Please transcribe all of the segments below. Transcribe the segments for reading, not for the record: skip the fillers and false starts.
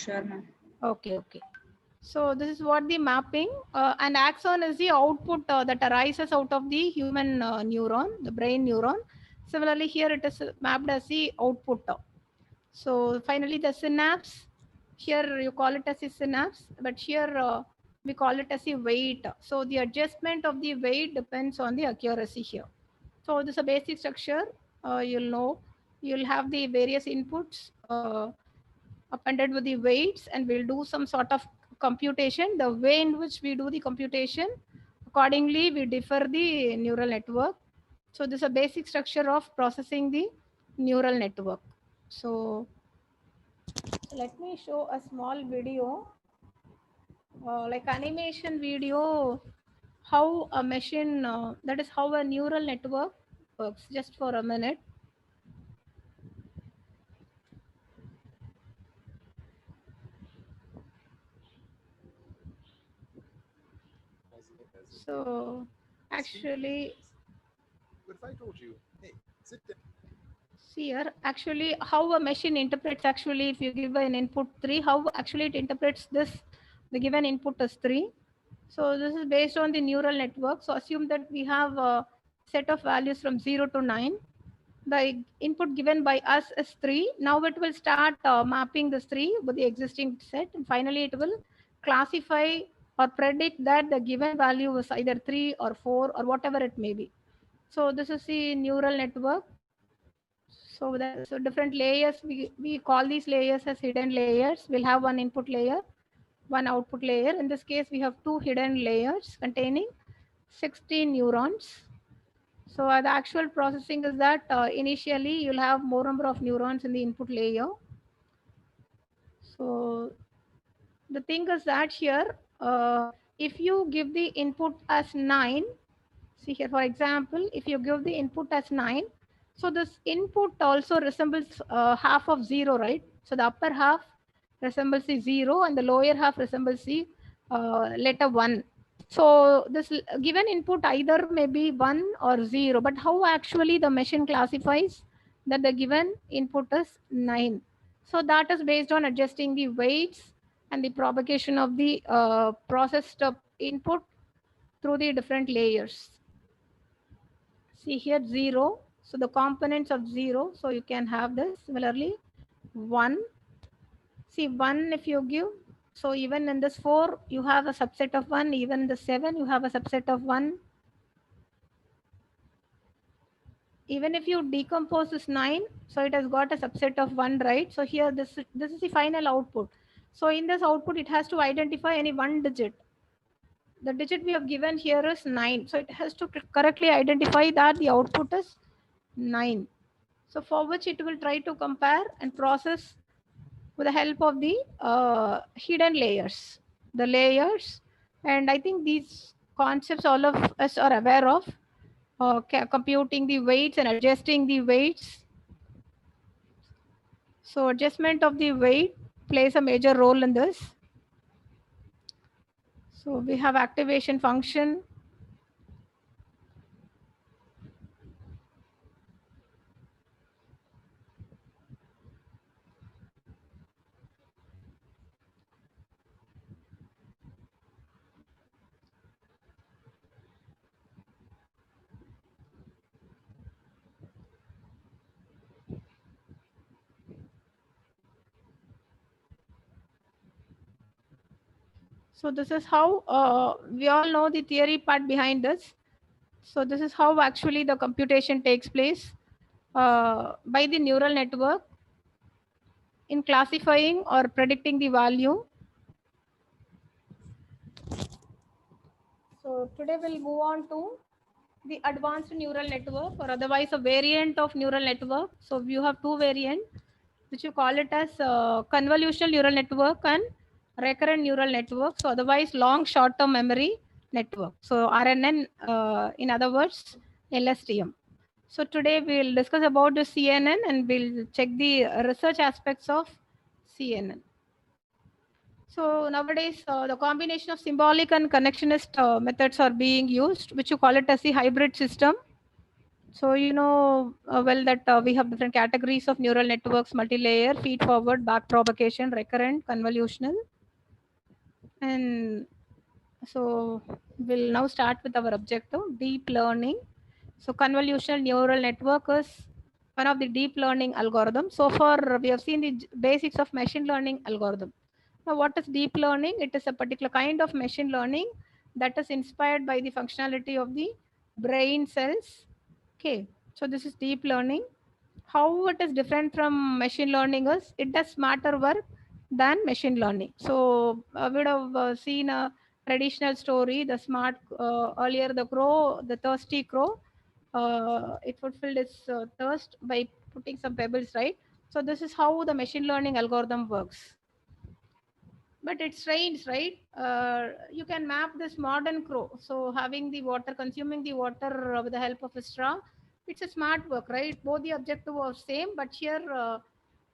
sure, ma'am. Okay, okay. So this is what the mapping and axon is the output that arises out of the human neuron, the brain neuron. Similarly, here it is mapped as the output. So finally, the synapse. Here you call it as a synapse, but here we call it as a weight. So the adjustment of the weight depends on the accuracy here. So this is a basic structure. You'll know you'll have the various inputs appended with the weights, and we'll do some sort of computation. The way in which we do the computation, accordingly, we differ the neural network. So this is a basic structure of processing the neural network. So let me show a small video, like animation video, how a machine, that is how a neural network works. Just for a minute. So actually, What if I told you, hey, sit down? see here, actually, how a machine interprets, actually, if you give an input 3, how actually it interprets this, the given input is 3. So this is based on the neural network. So assume that we have a set of values from 0 to 9. The input given by us is 3. Now it will start mapping this 3 with the existing set, and finally it will classify or predict that the given value is either 3 or 4 or whatever it may be. So this is the neural network. So that, so different layers, we call these layers as hidden layers. We'll have one input layer, one output layer. In this case, we have two hidden layers containing 16 neurons. So the actual processing is that initially you'll have more number of neurons in the input layer. So the thing is that here, if you give the input as 9, see here, for example, if you give the input as 9, so this input also resembles half of 0, right? So the upper half resembles the 0 and the lower half resembles the letter 1. So this given input either may be 1 or 0, but how actually the machine classifies that the given input is 9? So that is based on adjusting the weights and the propagation of the processed input through the different layers. See here 0. So the components of 0. So you can have this. Similarly 1. See 1 if you give. So even in this 4 you have a subset of 1. Even in the 7 you have a subset of 1. Even if you decompose this 9, so it has got a subset of 1, right? So here this is the final output. So in this output it has to identify any one digit. The digit we have given here is 9. So it has to correctly identify that the output is 9. So for which it will try to compare and process with the help of the hidden layers. The layers, and I think these concepts all of us are aware of, computing the weights and adjusting the weights. So adjustment of the weight plays a major role in this. So we have activation function. So this is how we all know the theory part behind this. So this is how actually the computation takes place by the neural network in classifying or predicting the value. So today we'll move on to the advanced neural network, or otherwise a variant of neural network. So you have two variants, which you call it as convolutional neural network and recurrent neural network. So otherwise long short-term memory network. So RNN, in other words, LSTM. So today we'll discuss about the CNN and we'll check the research aspects of CNN. So nowadays, the combination of symbolic and connectionist methods are being used, which you call it as the hybrid system. So you know well that we have different categories of neural networks: multi-layer, feed-forward, back propagation, recurrent, convolutional, and so we'll now start with our objective: deep learning. So convolutional neural network is one of the deep learning algorithms. So far we have seen the basics of machine learning algorithm. Now what is deep learning? It is a particular kind of machine learning that is inspired by the functionality of the brain cells. Okay, so this is deep learning. How it is different from machine learning is it does smarter work than machine learning. So we would have seen a traditional story, the smart earlier the crow, the thirsty crow. It fulfilled its thirst by putting some pebbles, right? So this is how the machine learning algorithm works. But it trains, right? You can map this modern crow. So having the water, consuming the water with the help of a straw, it's a smart work, right? Both the objective was same, but here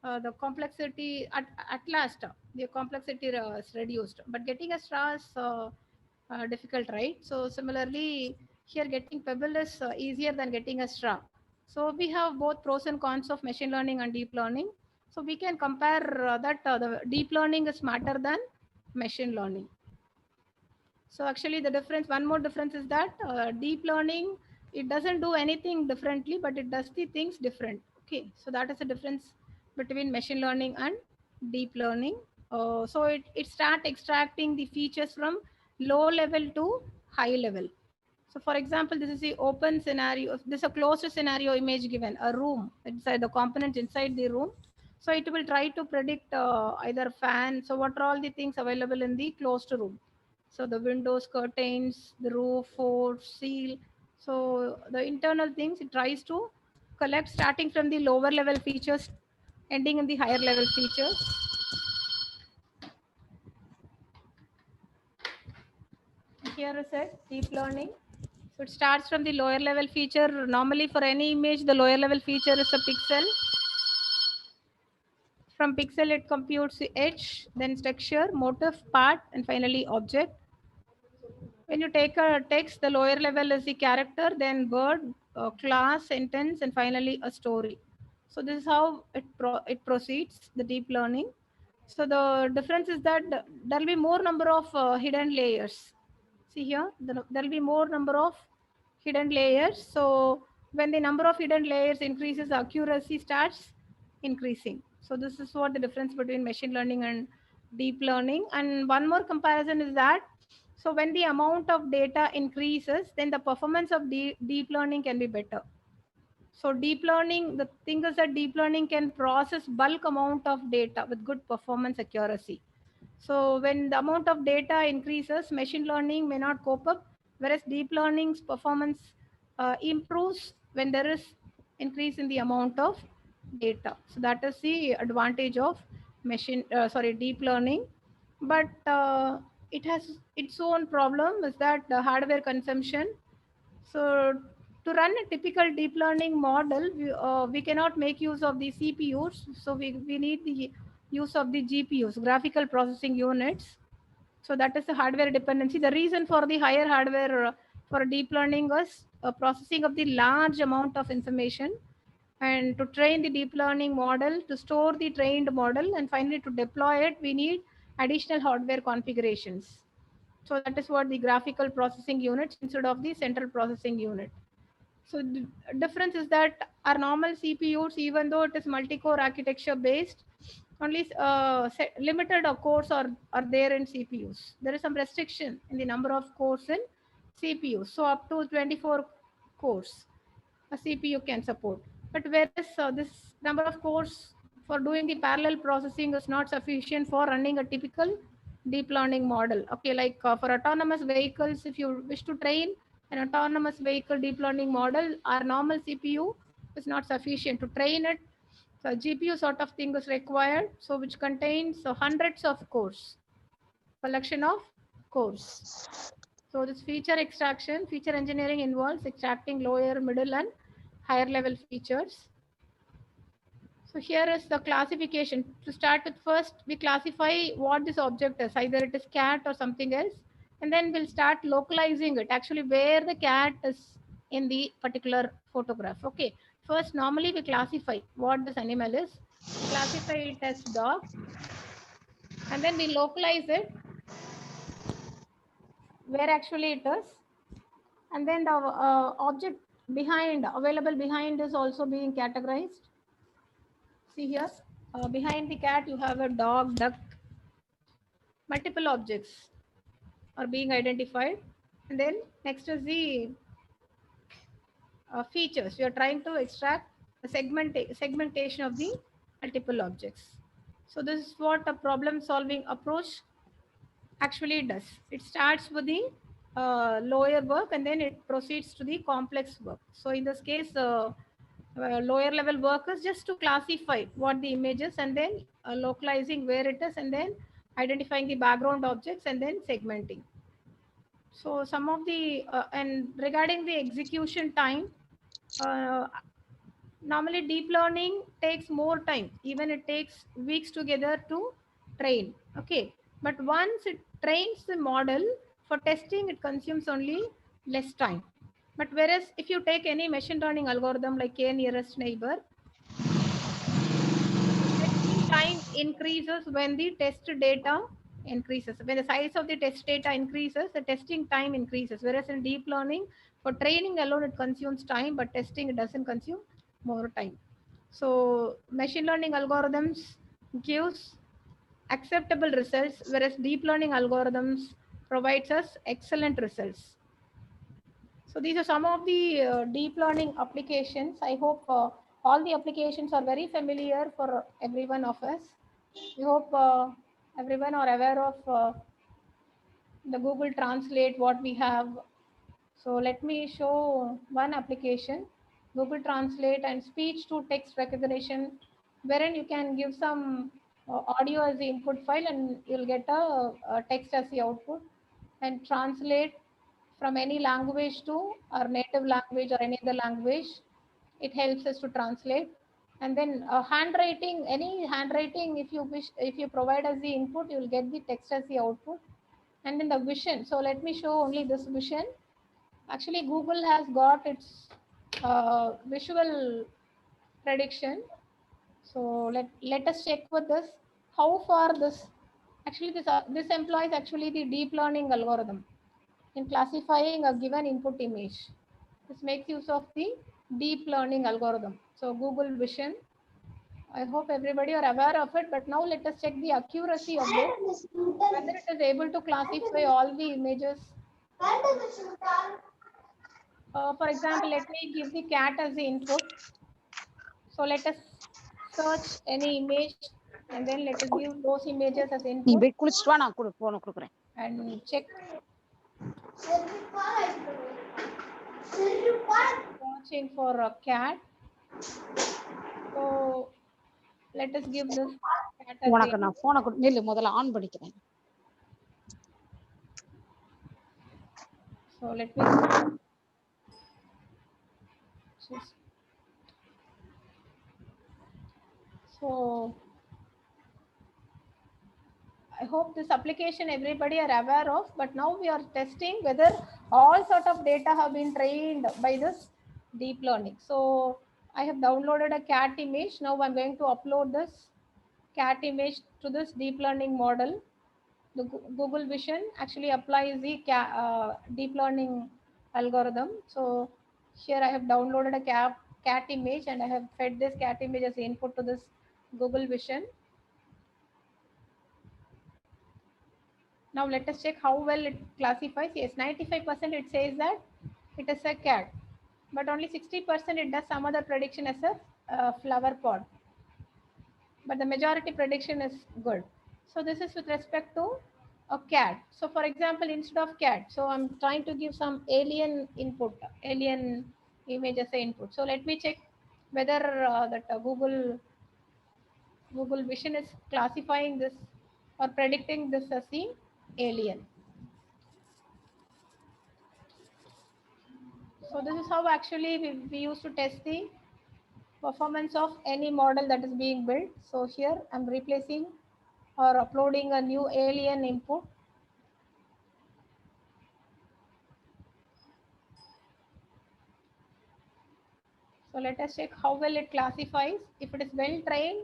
the complexity at last the complexity is reduced. But getting a straw is difficult, right? So similarly, here getting pebble is easier than getting a straw. So we have both pros and cons of machine learning and deep learning. So we can compare that the deep learning is smarter than machine learning. So actually the difference, one more difference is that deep learning, it doesn't do anything differently, but it does the things different. Okay, so that is the difference between machine learning and deep learning. So it start extracting the features from low level to high level. So for example, this is the open scenario. This is a closed scenario image given, a room inside the components inside the room. So it will try to predict either fan. So what are all the things available in the closed room? So the windows, curtains, the roof, floor, seal. So the internal things it tries to collect starting from the lower level features, ending in the higher level features. Here is it, deep learning. So it starts from the lower level feature. Normally for any image, the lower level feature is a pixel. From pixel, it computes the edge, then texture, motif, part, and finally object. When you take a text, the lower level is the character, then word, class, sentence, and finally a story. So this is how it proceeds, the deep learning. So the difference is that there will be more number of hidden layers. See here, there will be more number of hidden layers. So when the number of hidden layers increases, accuracy starts increasing. So this is what the difference between machine learning and deep learning. And one more comparison is that so when the amount of data increases, then the performance of deep learning can be better. So deep learning, the thing is that deep learning can process bulk amount of data with good performance accuracy. So when the amount of data increases, machine learning may not cope up, whereas deep learning's performance improves when there is increase in the amount of data. So that is the advantage of deep learning. But it has its own problem is that the hardware consumption. So to run a typical deep learning model, we cannot make use of the CPUs. So we need the use of the GPUs, graphical processing units. So that is the hardware dependency. The reason for the higher hardware for deep learning is processing of the large amount of information, and to train the deep learning model, to store the trained model, and finally to deploy it, we need additional hardware configurations. So that is what the graphical processing units instead of the central processing unit. So the difference is that our normal CPUs, even though it is multi-core architecture based, only limited cores are there in CPUs. There is some restriction in the number of cores in CPUs. So up to 24 cores a CPU can support. But whereas this number of cores for doing the parallel processing is not sufficient for running a typical deep learning model. Okay, like for autonomous vehicles, if you wish to train an autonomous vehicle deep learning model, our normal CPU is not sufficient to train it. So GPU sort of thing is required, so which contains hundreds of cores, collection of cores. So this feature extraction, feature engineering involves extracting lower, middle, and higher level features. So here is the classification. To start with, first we classify what this object is, either it is cat or something else, and then we'll start localizing it. Actually, where the cat is in the particular photograph. Okay, first normally we classify what this animal is. We classify it as dog, and then we localize it where actually it is, and then the object behind available behind is also being categorized. See here, behind the cat you have a dog, duck, multiple objects are being identified, and then next is the features. We are trying to extract a segmentation of the multiple objects. So this is what a problem solving approach actually does. It starts with the lower work and then it proceeds to the complex work. So in this case, lower level work is just to classify what the image is and then localizing where it is and then identifying the background objects and then segmenting. So some of the and regarding the execution time, uh, normally deep learning takes more time, even it takes weeks together to train. Okay, but once it trains the model for testing, it consumes only less time. But whereas if you take any machine learning algorithm like k nearest neighbor, testing time increases when the test data increases. When the size of the test data increases, the testing time increases. Whereas in deep learning, for training alone, it consumes time, but testing it doesn't consume more time. So machine learning algorithms gives acceptable results, whereas deep learning algorithms provides us excellent results. So these are some of the deep learning applications. I hope all the applications are very familiar for every one of us. We hope everyone are aware of the Google Translate what we have. So let me show one application, Google Translate and speech to text recognition, wherein you can give some audio as the input file and you'll get a text as the output and translate from any language to our native language or any other language. It helps us to translate. And then handwriting, any handwriting, if you wish, if you provide as the input, you'll get the text as the output. And then the vision. So let me show only this vision. Actually, Google has got its visual prediction. So let us check with this. How far this actually this employs actually the deep learning algorithm in classifying a given input image. This makes use of the deep learning algorithm. So Google Vision. I hope everybody are aware of it. But now let us check the accuracy of this. Whether it is able to classify all the images. For example, let me give the cat as the input. So let us search any image and then let us give those images as நீ input போய் குளிச்சுட்டு வா நான் போன கொடுக்குறேன் and check searching for a cat. So let us give this cat as உனக்கு the நான் போனை நெல்லு முதல்ல ஆன் பண்ணிக்கிறேன். so let me just so I hope this application everybody are aware of, but now we are testing whether all sort of data have been trained by this deep learning. So I have downloaded a cat image. Now I'm going to upload this cat image to this deep learning model. The Google Vision actually applies the deep learning algorithm. So here I have downloaded a cat image and I have fed this cat image as input to this Google Vision. Now let us check how well it classifies. Yes, 95% it says that it is a cat, but only 60% it does some other prediction as a flower pot. But the majority prediction is good. So this is with respect to a cat. So for example, instead of cat, so I'm trying to give some alien input, alien image as a input. So let me check whether that Google Vision is classifying this or predicting this as the alien. So this is how actually we used to test the performance of any model that is being built. So here I'm replacing or uploading a new alien input. So let us check how well it classifies. If it is well trained,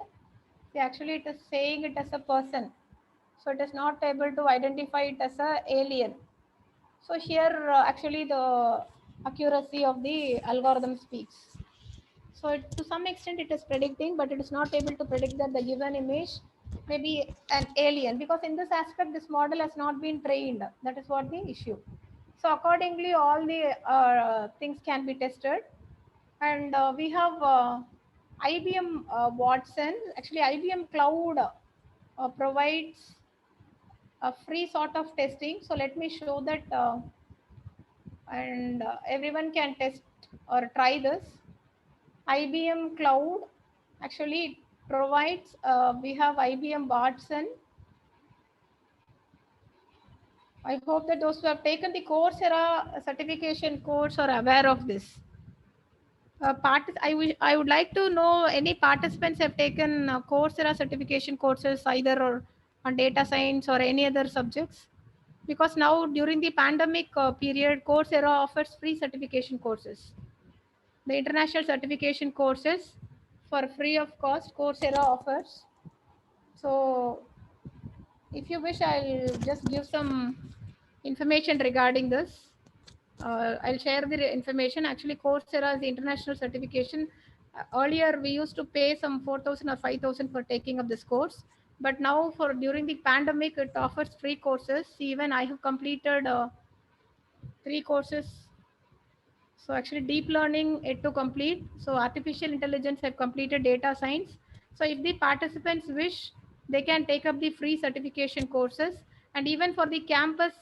see, actually it is saying it as a person. So it is not able to identify it as a alien. So here actually the accuracy of the algorithm speaks. So to some extent it is predicting, but it is not able to predict that the given image may be an alien, because in this aspect this model has not been trained. That is what the issue. So accordingly all the things can be tested. And we have IBM Watson. Actually IBM Cloud provides a free sort of testing. So let me show that, and everyone can test or try this. IBM Cloud actually provides, we have IBM Watson. I hope that those who have taken the Coursera certification course are aware of this. I would like to know any participants have taken Coursera certification courses either or on data science or any other subjects, because now during the pandemic period Coursera offers free certification courses. The international certification courses for free of cost Coursera offers. So if you wish, I'll just give some information regarding this. I'll share the information. Actually, Coursera is the international certification. Earlier, we used to pay some 4,000 or 5,000 for taking up this course. But now, for during the pandemic, it offers free courses. Even I have completed 3 courses. So actually deep learning yet to complete. So artificial intelligence have completed data science. So if the participants wish, they can take up the free certification courses. And even for the campus,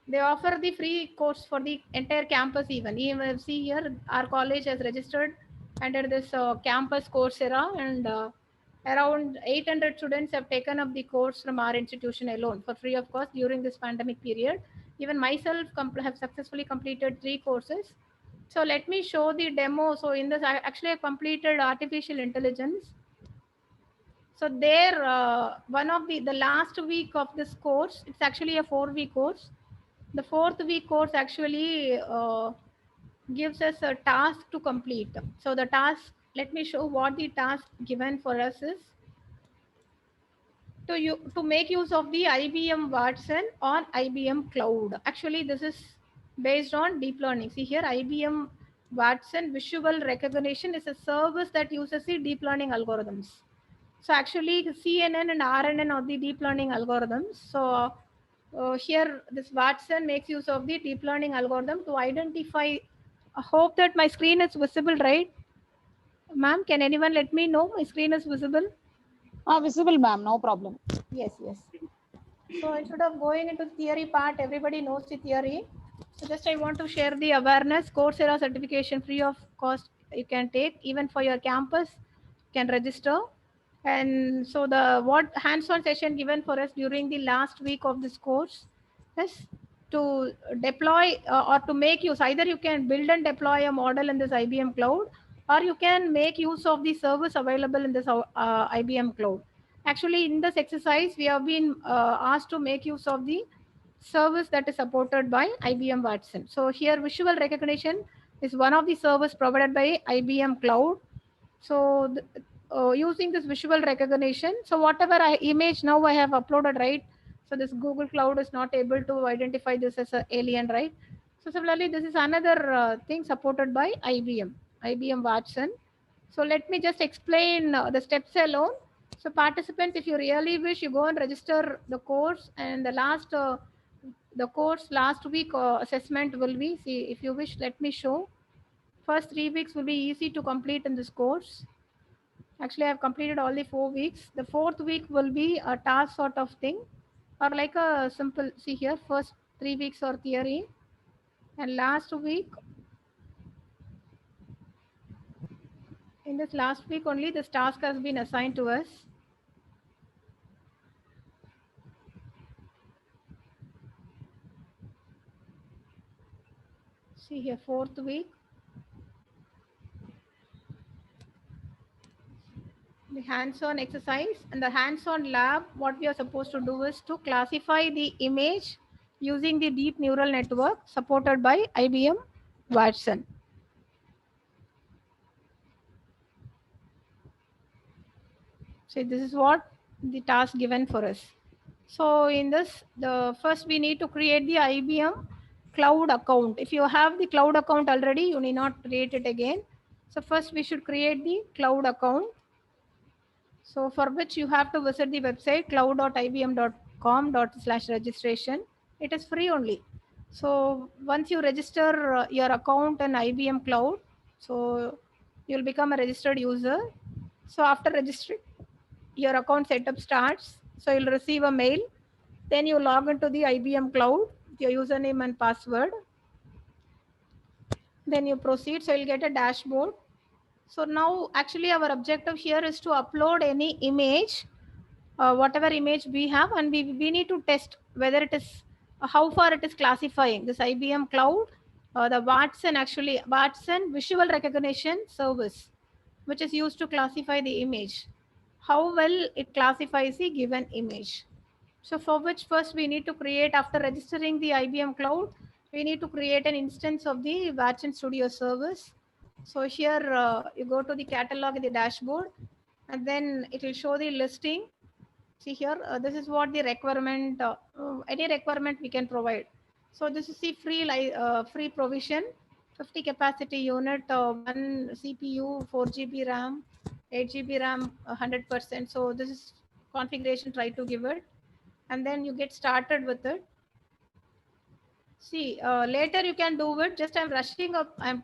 they offer the free course for the entire campus. Even see here, our college has registered under this campus Coursera, and around 800 students have taken up the course from our institution alone for free of cost during this pandemic period. Even myself have successfully completed 3 courses. So let me show the demo. So in this, I actually have completed artificial intelligence. So there, one of the last week of this course, it's actually a 4-week course. The 4th week course actually gives us a task to complete. So the task, let me show what the task given for us is to make use of the IBM Watson on IBM Cloud. Actually, this is based on deep learning. See here, IBM Watson visual recognition is a service that uses the deep learning algorithms. So actually, CNN and RNN are the deep learning algorithms. So here, this Watson makes use of the deep learning algorithm to identify. I hope that my screen is visible, right? Ma'am, can anyone let me know my screen is visible? Visible, ma'am. No problem. Yes, yes. So instead of going into theory part, everybody knows the theory. So just I want to share the awareness. Coursera certification free of cost you can take even for your campus. You can register. And so the what hands-on session given for us during the last week of this course is to deploy or to make use. Either you can build and deploy a model in this IBM Cloud, or you can make use of the service available in this IBM Cloud. Actually, in this exercise, we have been asked to make use of the service that is supported by IBM Watson. So here, visual recognition is one of the service provided by IBM Cloud. So using this visual recognition, so whatever image now I have uploaded, right? So this Google Cloud is not able to identify this as an alien, right? So similarly, this is another thing supported by IBM Watson. So let me just explain the steps alone. So participants, if you really wish, you go and register the course, and the course last week assessment will be, see, if you wish, let me show. First 3 weeks will be easy to complete in this course. Actually, I've completed all the 4 weeks. The 4th week will be a task sort of thing, or like a simple, see here, first 3 weeks are theory, and last week, in this last week only, this task has been assigned to us. See here, 4th week. The hands-on exercise and the hands-on lab, what we are supposed to do is to classify the image using the deep neural network supported by IBM Watson. So this is what the task given for us. So in this, the first we need to create the IBM cloud account. If you have the cloud account already, you need not create it again. So first we should create the cloud account. So for which you have to visit the website cloud.ibm.com/registration. It is free only. So once you register your account in IBM Cloud, so you'll become a registered user. So after registering, your account setup starts. So you'll receive a mail. Then you log into the IBM Cloud, your username and password. Then you proceed. So you'll get a dashboard. So now actually our objective here is to upload any image, whatever image we have, and we need to test whether it is how far it is classifying this IBM Cloud, the Watson visual recognition service, which is used to classify the image, how well it classifies the given image. So for which first we need to create, after registering the IBM Cloud, we need to create an instance of the Watson Studio service. So here you go to the catalog in the dashboard, and then it will show the listing. See here, this is what the requirement, any requirement we can provide. So this is the free provision, 50 capacity unit, 1 CPU, 4 GB RAM, 8 GB RAM, 100%. So this is configuration, try to give it. And then you get started with it. See, later you can do it. Just I'm rushing up. I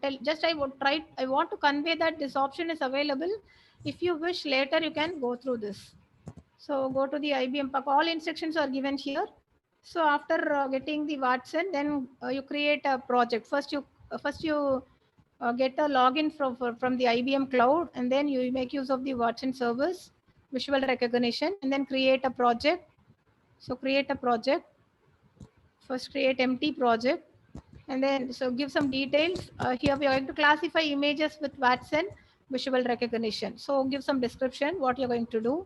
want to convey that this option is available. If you wish, later you can go through this. So go to the IBM Pack. All instructions are given here. So after getting the Watson, then you create a project. First you get a login from the IBM Cloud, and then you make use of the Watson service, visual recognition, and then create a project. So create a project. First create empty project, and then so give some details. Here we are going to classify images with Watson visual recognition. So give some description what you're going to do.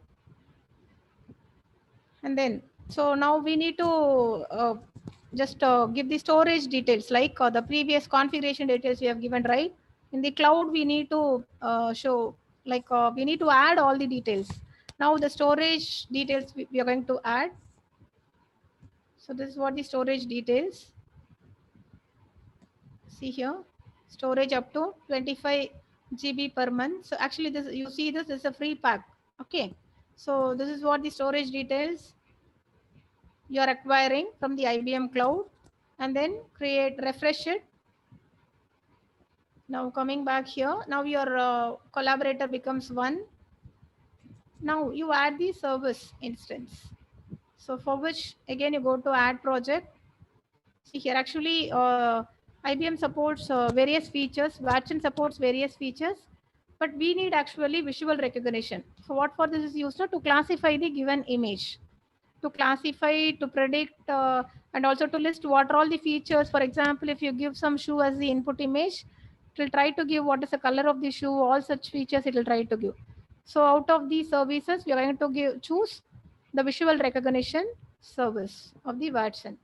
And then so now we need to just give the storage details, like the previous configuration details we have given, right? In the cloud we need to show, like we need to add all the details. Now the storage details we are going to add. So this is what the storage details. See here, storage up to 25 GB per month. So actually this, you see this is a free pack. Okay, so this is what the storage details you are acquiring from the IBM Cloud, and then refresh it. Now coming back here, now your collaborator becomes 1. Now you add the service instance. So for which again you go to add project. See here, actually IBM supports various features, Watson supports various features, but we need actually visual recognition. So what for this is used to classify the given image, to classify, to predict, and also to list what are all the features. For example, if you give some shoe as the input image, it will try to give what is the color of the shoe, all such features it will try to give. So out of these services, we are going to choose the visual recognition service of the Watson.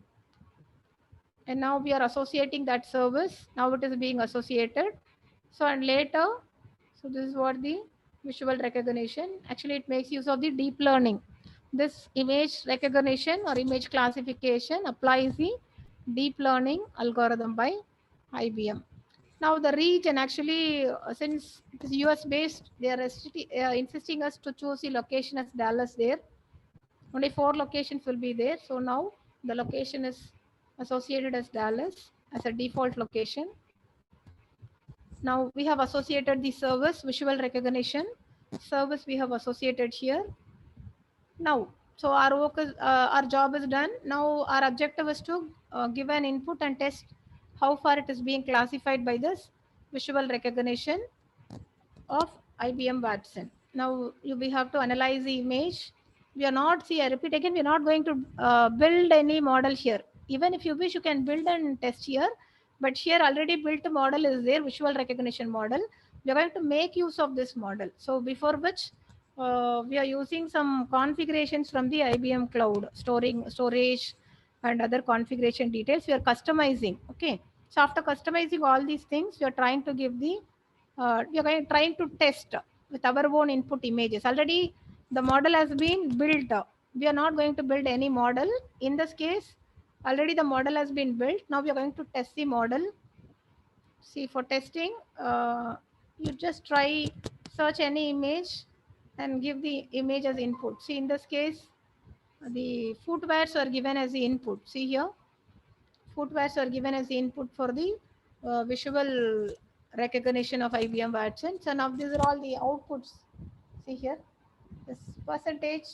And now we are associating that service. Now it is being associated. So and later, so this is what the visual recognition, actually it makes use of the deep learning. This image recognition or image classification applies the deep learning algorithm by IBM. Now the region, actually since it is US based, they are insisting us to choose the location as Dallas there. Only 4 locations will be there. So now the location is associated as Dallas as a default location. Now we have associated the service, visual recognition service we have associated here. Now, so our work is, our job is done. Now our objective is to give an input and test how far it is being classified by this visual recognition of IBM Watson. Now we have to analyze the image. We are not, see I repeat again, we are not going to build any model here. Even if you wish, you can build and test here, but here already built model is there, visual recognition model. We are going to make use of this model. So before which we are using some configurations from the IBM Cloud, storage and other configuration details we are customizing. Okay, so after customizing all these things, we are trying to give the we are trying to test with our own input images. Already the model has been built. We are not going to build any model. In this case, already the model has been built. Now we are going to test the model. See, for testing, you just try search any image and give the image as input. See, in this case, the footwears are given as the input. See here, footwears are given as the input for the visual recognition of IBM Watson. So now these are all the outputs. See here, this percentage.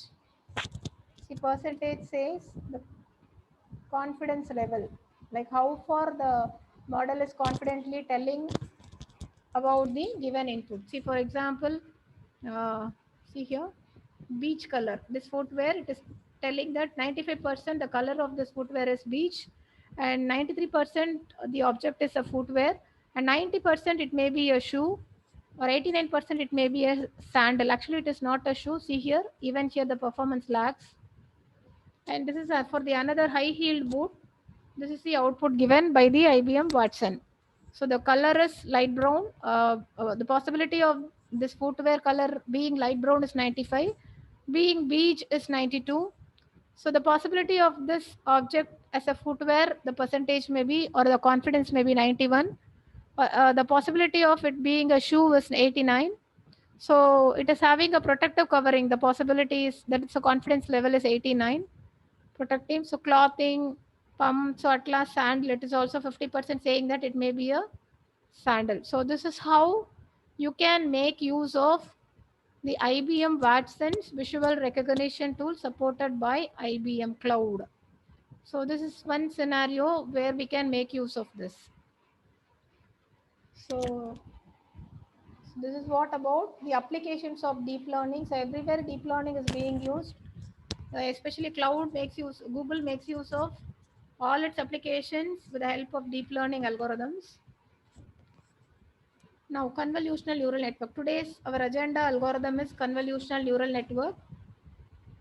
See, percentage says the confidence level, like how far the model is confidently telling about the given input. See, for example, uh, see here, beach color. This footwear, it is telling that 95% the color of this footwear is beach, and 93% the object is a footwear, and 90% it may be a shoe, or 89% it may be a sandal. Actually, it is not a shoe. See here, even here the performance lags. And this is for the another high heeled boot. This is the output given by the IBM Watson. So the color is light brown. The possibility of this footwear color being light brown is 95, being beige is 92. So the possibility of this object as a footwear, the percentage may be, or the confidence may be 91. The possibility of it being a shoe is 89. So it is having a protective covering. The possibility is that its a confidence level is 89. Protective. So clothing, pump, so atlas, sandal, it is also 50% saying that it may be a sandal. So this is how you can make use of the IBM Watson's visual recognition tool supported by IBM Cloud. So this is one scenario where we can make use of this. So this is what about the applications of deep learning. So everywhere deep learning is being used. Especially cloud makes use, Google makes use of all its applications with the help of deep learning algorithms. Now, convolutional neural network. Today's our agenda algorithm is convolutional neural network,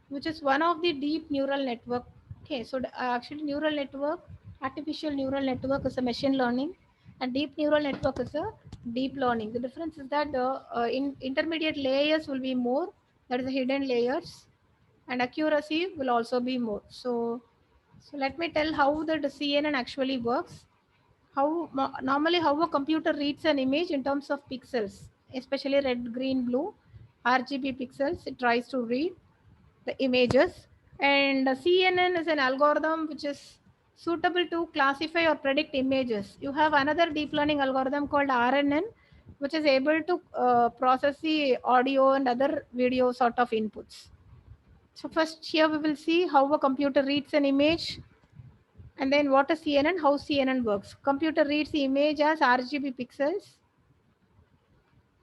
which is one of the deep neural network. Okay, so actually neural network, artificial neural network is a machine learning, and deep neural network is a deep learning. The difference is that the intermediate layers will be more, that is the hidden layers, and accuracy will also be more. So let me tell how the CNN actually works. Normally how a computer reads an image in terms of pixels, especially red, green, blue, RGB pixels. It tries to read the images, and CNN is an algorithm which is suitable to classify or predict images. You have another deep learning algorithm called RNN, which is able to process the audio and other video sort of inputs. So first here we will see how a computer reads an image, and then what is CNN, how CNN works. Computer reads the image as RGB pixels.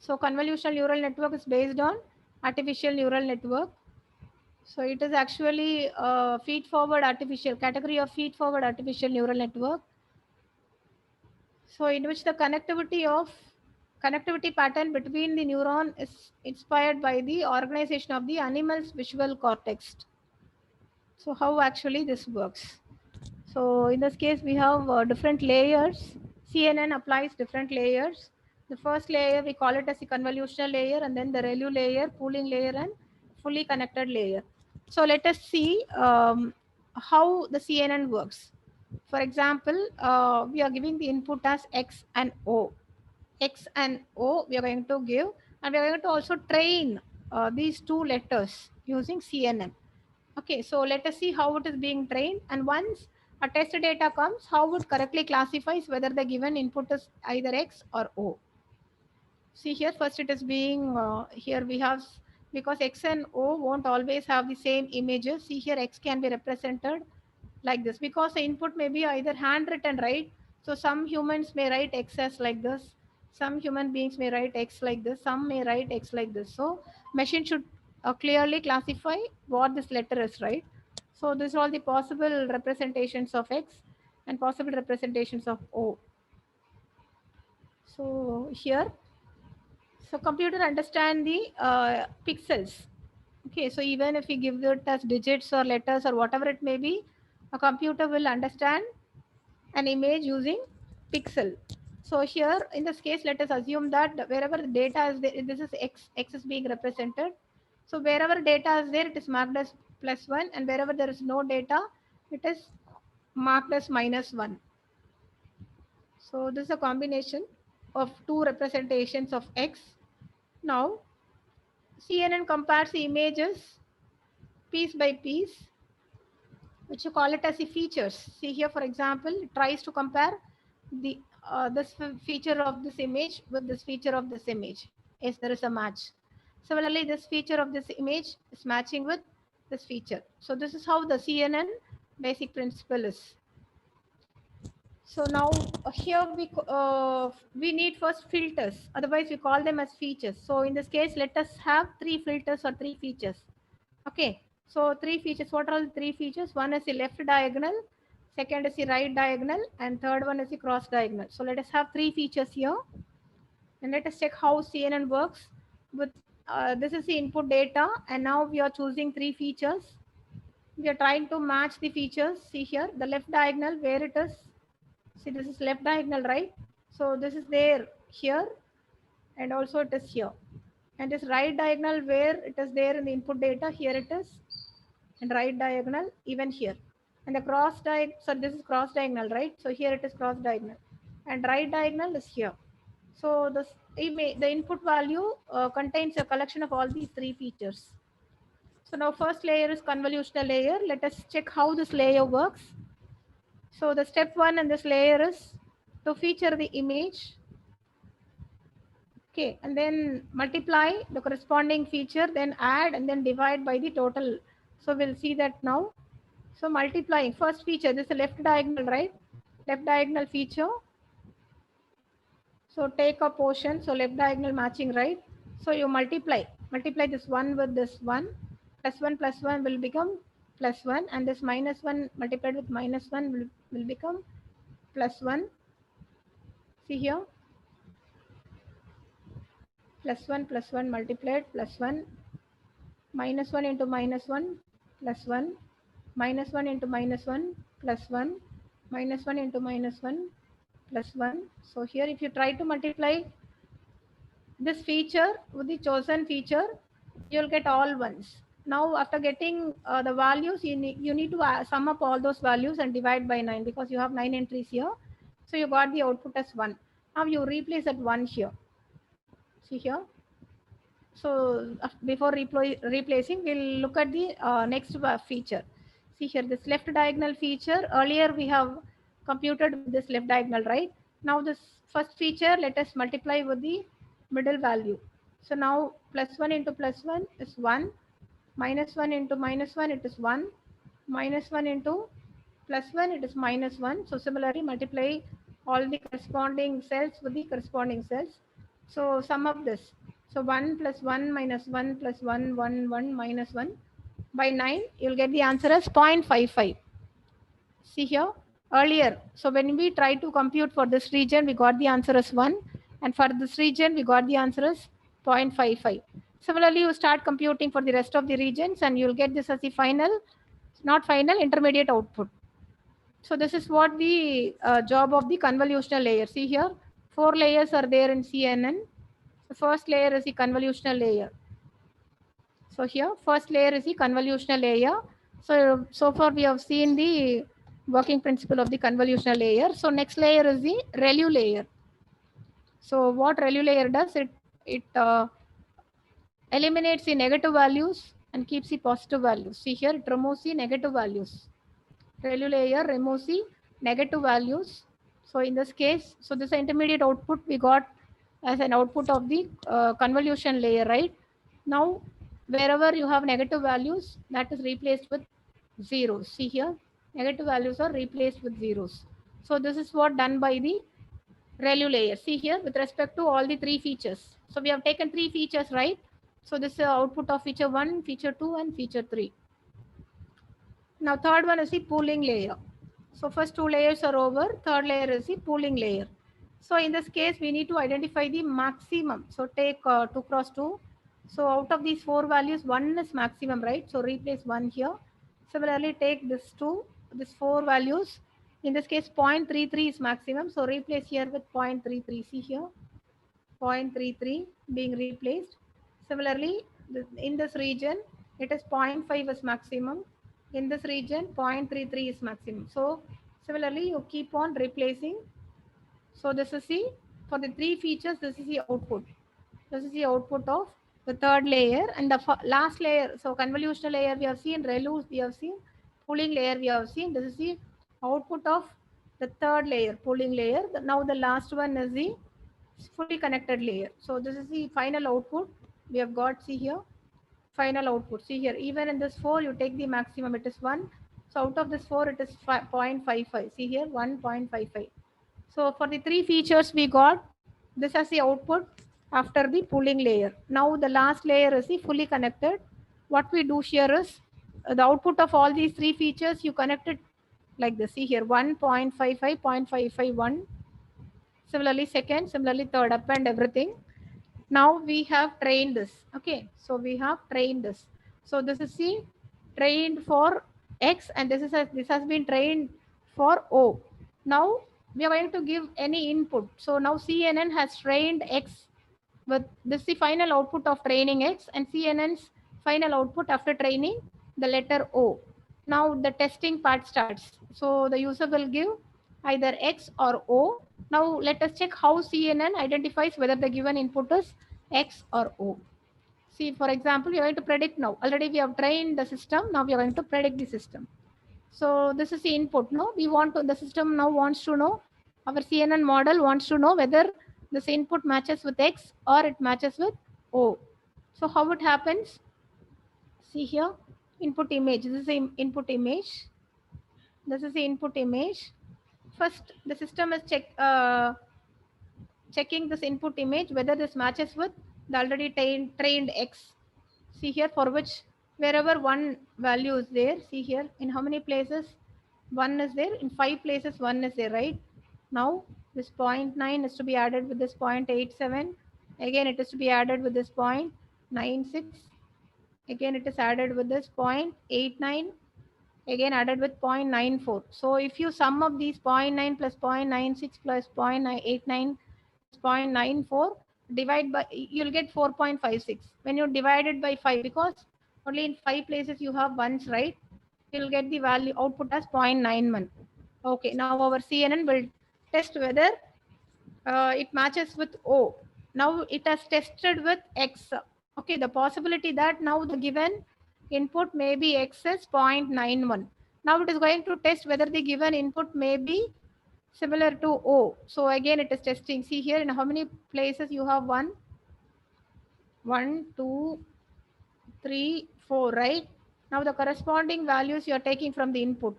So convolutional neural network is based on artificial neural network. So it is actually a feed forward artificial category of feed forward artificial neural network. So in which the connectivity pattern between the neuron is inspired by the organization of the animal's visual cortex. So how actually this works? So in this case, we have different layers. CNN applies different layers. The first layer, we call it as the convolutional layer, and then the ReLU layer, pooling layer, and fully connected layer. So let us see how the CNN works. For example, we are giving the input as X and O. X and O we are going to give, and we are going to also train these two letters using CNN. Okay, so let us see how it is being trained, and once a test data comes, how it correctly classifies whether the given input is either X or O. See here, first it is being, here we have, because X and O won't always have the same images. See here, X can be represented like this because the input may be either handwritten, right? So some humans may write X as like this, some human beings may write X like this, some may write X like this. So machine should clearly classify what this letter is, right? So these are all the possible representations of X and possible representations of O. So here, so computer understand the pixels. Okay, so even if we give it as digits or letters or whatever it may be, a computer will understand an image using pixel. So here in this case, let us assume that wherever the data is, this is X is being represented. So wherever data is there, it is marked as +1, and wherever there is no data, it is marked as -1. So this is a combination of two representations of X. Now CNN compares the images piece by piece, which you call it as the features. See here, for example, it tries to compare the this feature of this image with this feature of this image. Yes, there is a match. Similarly, this feature of this image is matching with this feature. So this is how the CNN basic principle is. So now here we need first filters. Otherwise, we call them as features. So in this case, let us have 3 filters or 3 features. Okay. So 3 features. What are the 3 features? One is the left diagonal, second is the right diagonal, and third one is the cross diagonal. So let us have 3 features here, and let us check how CNN works. With this is the input data, and now we are choosing 3 features. We are trying to match the features. See here, the left diagonal where it is. See, this is left diagonal, right? So this is there here, and also it is here. And this right diagonal where it is there in the input data, here it is, and right diagonal even here. And the cross diagonal, so this is cross diagonal, right? So here it is cross diagonal, and right diagonal is here. So the input value contains a collection of all these 3 features. So now first layer is convolutional layer. Let us check how this layer works. So the step 1 in this layer is to feature the image. Okay, and then multiply the corresponding feature, then add and then divide by the total. So we'll see that now. So multiplying first feature, this is a left diagonal, right? Left diagonal feature. So take a portion, so left diagonal matching, right? So you multiply this 1 with this 1, plus 1 will become +1, and this -1 multiplied with -1 will become +1. See here, +1 multiplied +1, -1 into -1 +1, -1 into -1 +1, -1 into -1 +1. So here if you try to multiply this feature with the chosen feature, you'll get all ones. Now after getting the values, you need to sum up all those values and divide by 9, because you have 9 entries here. So you got the output as 1. Now you replace that 1 here. See here. So before replacing, we'll look at the next feature. See here, this left diagonal feature. Earlier we have computed with this left diagonal, right? Now this first feature, let us multiply with the middle value. So now +1 into +1 is 1. -1 into -1, it is 1. -1 into +1, it is -1. So similarly, multiply all the corresponding cells with the corresponding cells. So sum up this. So 1 plus 1 minus 1 plus 1, 1, 1 minus 1. By 9, you'll get the answer as 0.55. See here, earlier. So when we try to compute for this region, we got the answer as 1. And for this region, we got the answer as 0.55. Similarly, you start computing for the rest of the regions, and you'll get this as the final, not final, intermediate output. So this is what the job of the convolutional layer. See here, 4 layers are there in CNN. The first layer is the convolutional layer. So here, first layer is the convolutional layer. So far we have seen the working principle of the convolutional layer. So next layer is the ReLU layer. So what ReLU layer does, it eliminates the negative values and keeps the positive values. See here, it removes the negative values. ReLU layer removes the negative values. So in this case, so this intermediate output we got as an output of the convolution layer, right? Now, wherever you have negative values, that is replaced with zeros. See here, negative values are replaced with zeros. So this is what done by the ReLU layer. See here, with respect to all the 3 features. So we have taken 3 features, right? So this is the output of feature 1, feature 2, and feature 3. Now third one is the pooling layer. So first 2 layers are over. Third layer is the pooling layer. So in this case, we need to identify the maximum. So take 2 cross 2. So out of these 4 values, 1 is maximum, right? So replace 1 here. Similarly, take this 2, this 4 values. In this case, 0.33 is maximum. So replace here with 0.33. See here, 0.33 being replaced. Similarly, In this region, it is 0.5 is maximum. In this region, 0.33 is maximum. So similarly, you keep on replacing. So this is the, for the three features, this is the output. This is the output of the third layer and the last layer. So convolutional layer we have seen, ReLU we have seen, pooling layer we have seen. This is the output of the third layer, pooling layer. Now the last one is the fully connected layer. So this is the final output we have got. See here, final output. See here, even in this 4, you take the maximum, it is 1. So out of this 4, it is 0.55. See here, 1.55. So for the three features we got, this as the output after the pooling layer. Now the last layer is the fully connected. What we do here is the output of all these three features, you connect it like this. See here, 1.55, 0.551. Similarly second, similarly third, up and everything. Now we have trained this. Okay, so we have trained this. So this is the trained for X, and this has been trained for O. Now we are going to give any input. So now CNN has trained X with this is the final output of training X, and CNN's final output after training the letter O. Now the testing part starts. So the user will give either X or O. Now let us check how CNN identifies whether the given input is X or O. See, for example, we are going to predict now. Already we have trained the system. Now we are going to predict the system. So this is the input. No, we want to, the system now wants to know, our CNN model wants to know whether this input matches with X or it matches with O. So how it happens? See here, input image. This is the input image. This is the input image. First, the system is checking this input image whether this matches with the already trained X. See here, for which wherever one value is there, see here in how many places one is there, in 5 places one is there, right? Now this 0.9 is to be added with this 0.87, again it is to be added with this 0.96, again it is added with this 0.89, again added with 0.94. So if you sum up these 0.9 plus 0.96 plus 0.89 0.94, divide by, you'll get 4.56. When you divide it by 5, because only in 5 places you have ones, right? You'll get the value output as 0.91. Okay, now our CNN will test whether it matches with O. Now it has tested with X. Okay, the possibility that now the given input may be X is 0.91. Now it is going to test whether the given input may be similar to O. So again it is testing. See here in how many places you have 1, 2, 3, 4, right? Now the corresponding values you are taking from the input.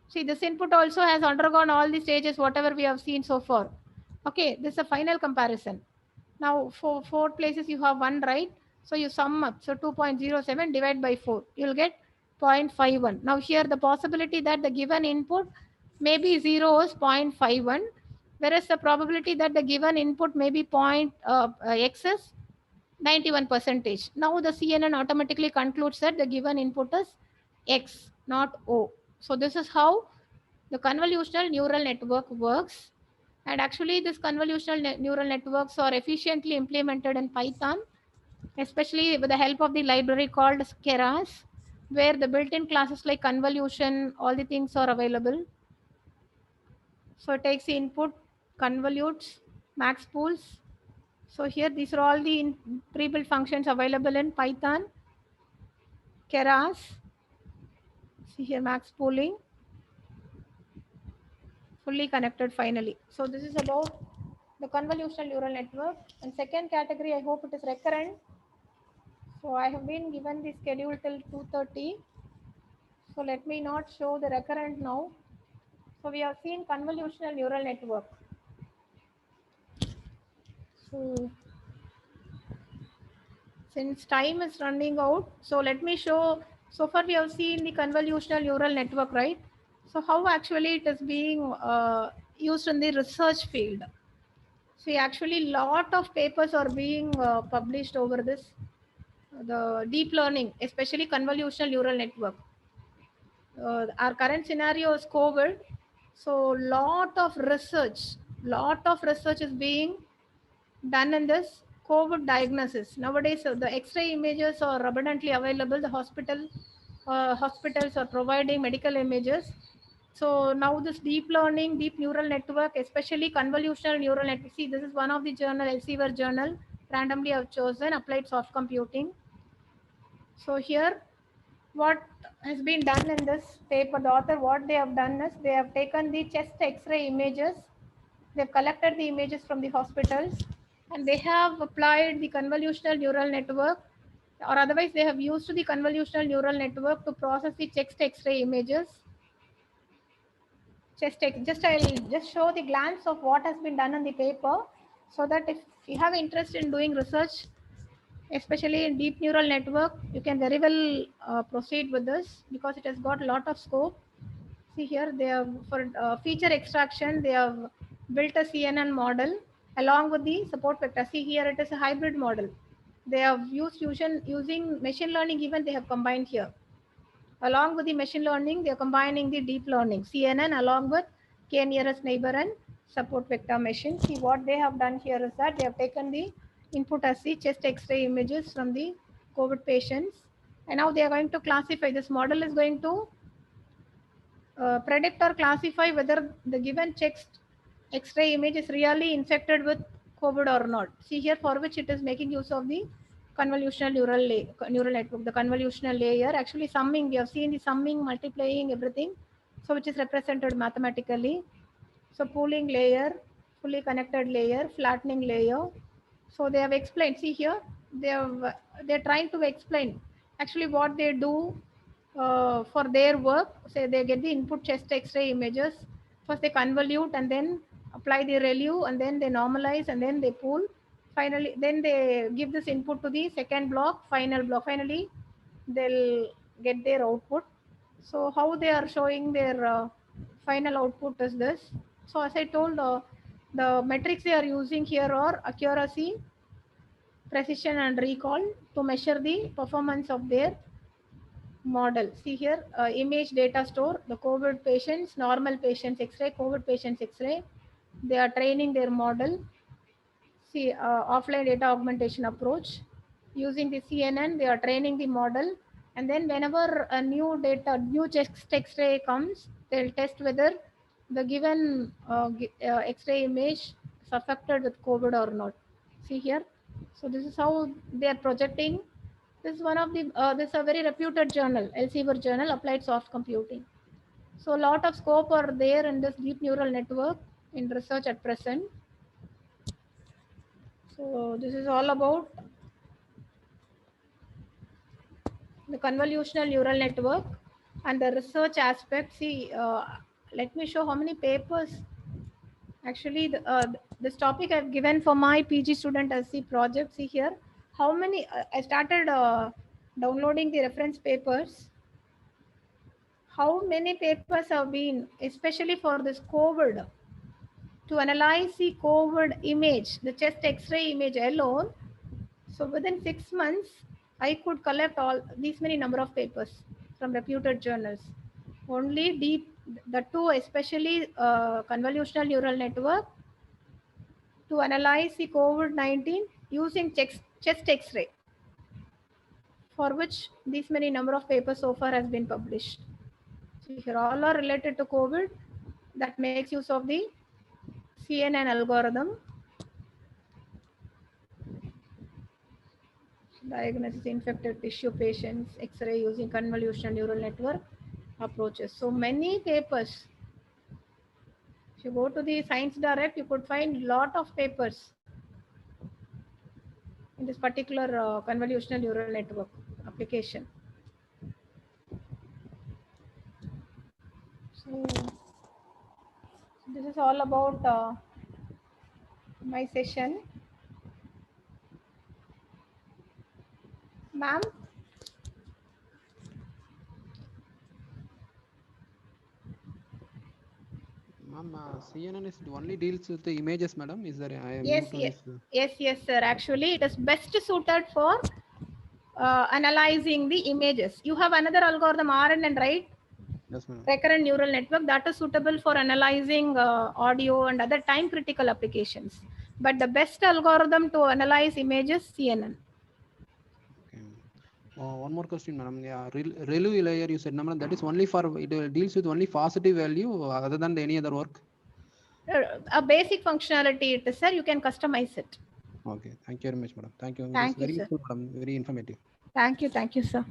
See, this input also has undergone all the stages, whatever we have seen so far. Okay, this is a final comparison. Now for 4 places you have 1, right? So you sum up. So 2.07 divided by 4. You'll get 0.51. Now here the possibility that the given input may be 0 is 0.51. Whereas the probability that the given input may be X is 91%. Now the CNN automatically concludes that the given input is X, not O. So this is how the convolutional neural network works. And actually this convolutional neural networks are efficiently implemented in Python, especially with the help of the library called Keras, where the built-in classes like convolution, all the things are available. So it takes the input, convolutes, max pools. So here these are all the pre-built functions available in Python. Keras, see here max pooling, fully connected finally. So this is about the convolutional neural network. And second category, I hope it is recurrent. So I have been given the schedule till 2:30. So let me not show the recurrent now. So we have seen convolutional neural network. So since time is running out, so let me show. So far we have seen the convolutional neural network, right? So how actually it is being used in the research field. See, actually lot of papers are being published over this, the deep learning, especially convolutional neural network. Our current scenario is COVID. So lot of research is being done in this COVID diagnosis. Nowadays, the X-ray images are abundantly available. The hospitals are providing medical images. So now this deep learning, deep neural network, especially convolutional neural network. See, this is one of the journal, Elsevier journal, randomly I've chosen, applied soft computing. So here, what has been done in this paper, the author, what they have done is they have taken the chest X-ray images, they've collected the images from the hospitals, and they have applied the convolutional neural network, or otherwise they have used the convolutional neural network to process the chest X-ray images. I'll just show the glance of what has been done in the paper, so that if you have interest in doing research, especially in deep neural network, you can very well proceed with this, because it has got a lot of scope. See here, they have for feature extraction, they have built a CNN model along with the support vector. See here, it is a hybrid model. They have used using machine learning, even they have combined here. Along with the machine learning, they are combining the deep learning, CNN, along with k nearest neighbor and support vector machine. See what they have done here is that they have taken the input as the chest X-ray images from the COVID patients, and now they are going to classify. This model is going to predict or classify whether the given chest X-ray image is really infected with COVID or not. See here, for which it is making use of the convolutional neural network, the convolutional layer, actually summing. We have seen the summing, multiplying, everything, so which is represented mathematically. So pooling layer, fully connected layer, flattening layer. So they have explained. See here, they're trying to explain actually what they do for their work. Say they get the input chest X-ray images. First they convolute and then apply the ReLU, and then they normalize, and then they pool. Finally, then they give this input to the second block, final block. Finally, they'll get their output. So how they are showing their final output is this. So as I told, the metrics they are using here are accuracy, precision, and recall to measure the performance of their model. See here, image data store, the COVID patients, normal patients X-ray, COVID patients X-ray. They are training their model. See, offline data augmentation approach. Using the CNN, they are training the model. And then whenever a new chest X-ray comes, they'll test whether the given X-ray image is affected with COVID or not. See here. So this is how they are projecting. This is one of the, this is a very reputed journal, Elsevier journal, Applied Soft Computing. So a lot of scope are there in this deep neural network in research at present. So this is all about the convolutional neural network and the research aspect. See, let me show how many papers. Actually, this topic I've given for my PG student as the project. See here, how many, I started downloading the reference papers. How many papers have been, especially for this COVID, to analyze the COVID image, the chest X-ray image alone. So within 6 months, I could collect all these many number of papers from reputed journals. Only the two, especially convolutional neural network, to analyze the COVID-19 using chest X-ray, for which these many number of papers so far has been published. So here all are related to COVID, that makes use of the CNN algorithm. Diagnosis infected tissue patients, X-ray using convolutional neural network approaches. So many papers. If you go to the Science Direct, you could find lot of papers in this particular convolutional neural network application. So this is all about my session. Ma'am? Ma'am, CNN is only deals with the images, madam. Is there? I am Yes, new to yes, this. yes, sir. Actually, it is best suited for analyzing the images. You have another algorithm, RNN, right? Yes, madam. Recurrent neural network, that is suitable for analyzing audio and other time critical applications. but the best algorithm to analyze images CNN. Okay. One more question, madam. Yeah, ReLU layer you said, madam, that is only for it deals with only positive value other than any other work. A basic functionality it is, sir. You can customize it. Okay, thank you very much, madam. Thank you. Thank you, Very sir. useful, madam. Very informative. Thank you, sir.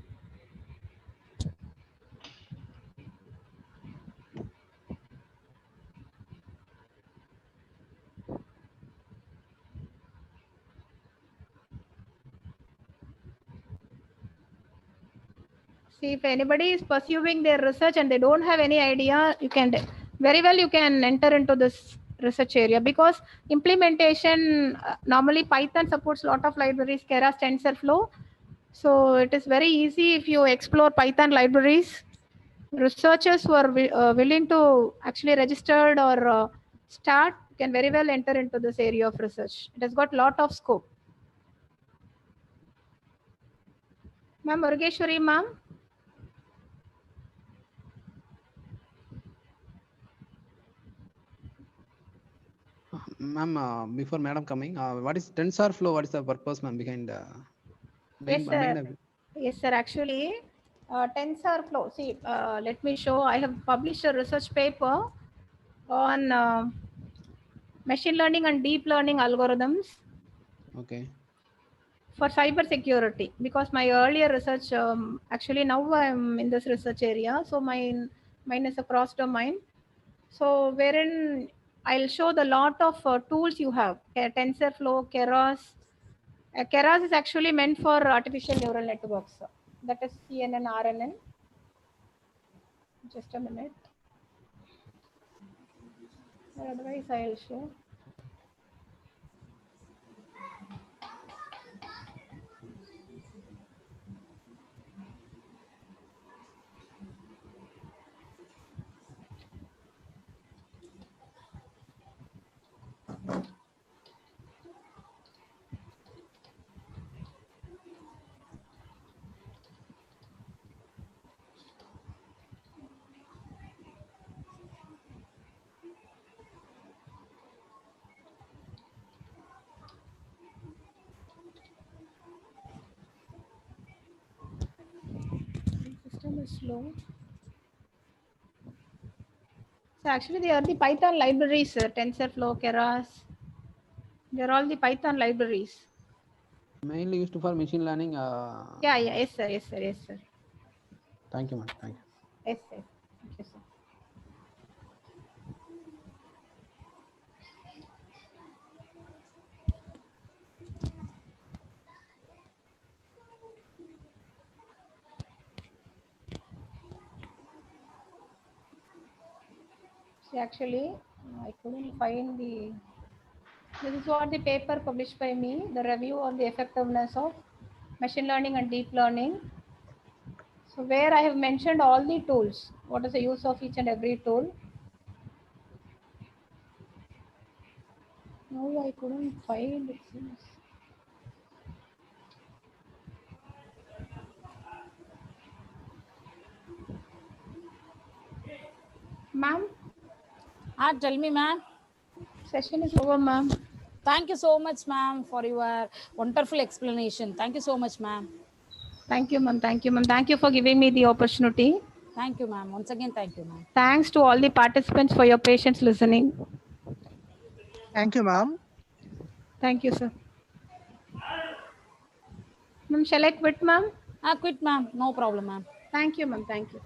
See, if anybody is pursuing their research and they don't have any idea, you can very well you can enter into this research area, because implementation normally Python supports a lot of libraries, Keras, TensorFlow. So it is very easy if you explore Python libraries. Researchers who are willing to actually registered or start can very well enter into this area of research. It has got lot of scope. Ma'am, Murugeshwari ma'am. Ma'am, before madam coming, what is TensorFlow? What is the purpose, ma'am, behind Yes, sir. Yes, sir. Actually, TensorFlow. See, let me show. I have published a research paper on machine learning and deep learning algorithms. Okay. For cyber security, because my earlier research, actually now I'm in this research area, so mine is a cross domain. So wherein I'll show the lot of tools you have. TensorFlow, Keras. Keras is actually meant for artificial neural networks. That is CNN, RNN. Just a minute. Otherwise, I'll show. System is slow. So actually, they are the Python libraries, TensorFlow, Keras. They are all the Python libraries. Mainly used for machine learning. Yeah, yes, sir. Thank you, ma'am. Thank you. Yes, sir. Thank you, sir. See, actually, I couldn't find the. This is what the paper published by me, the review on the effectiveness of machine learning and deep learning. So where I have mentioned all the tools, what is the use of each and every tool. No, I couldn't find it. Ma'am, Tell me, ma'am. session is over, ma'am. Thank you so much, ma'am, for your wonderful explanation. Thank you so much, ma'am. Thank you, ma'am. Thank you, ma'am. Thank you for giving me the opportunity. Thank you, ma'am. Once again, thank you, ma'am. Thanks to all the participants for your patience listening. Thank you, ma'am. Thank you, sir. Ma'am, shall I quit, ma'am? Quit, ma'am. No problem, ma'am. Thank you, ma'am. Thank you.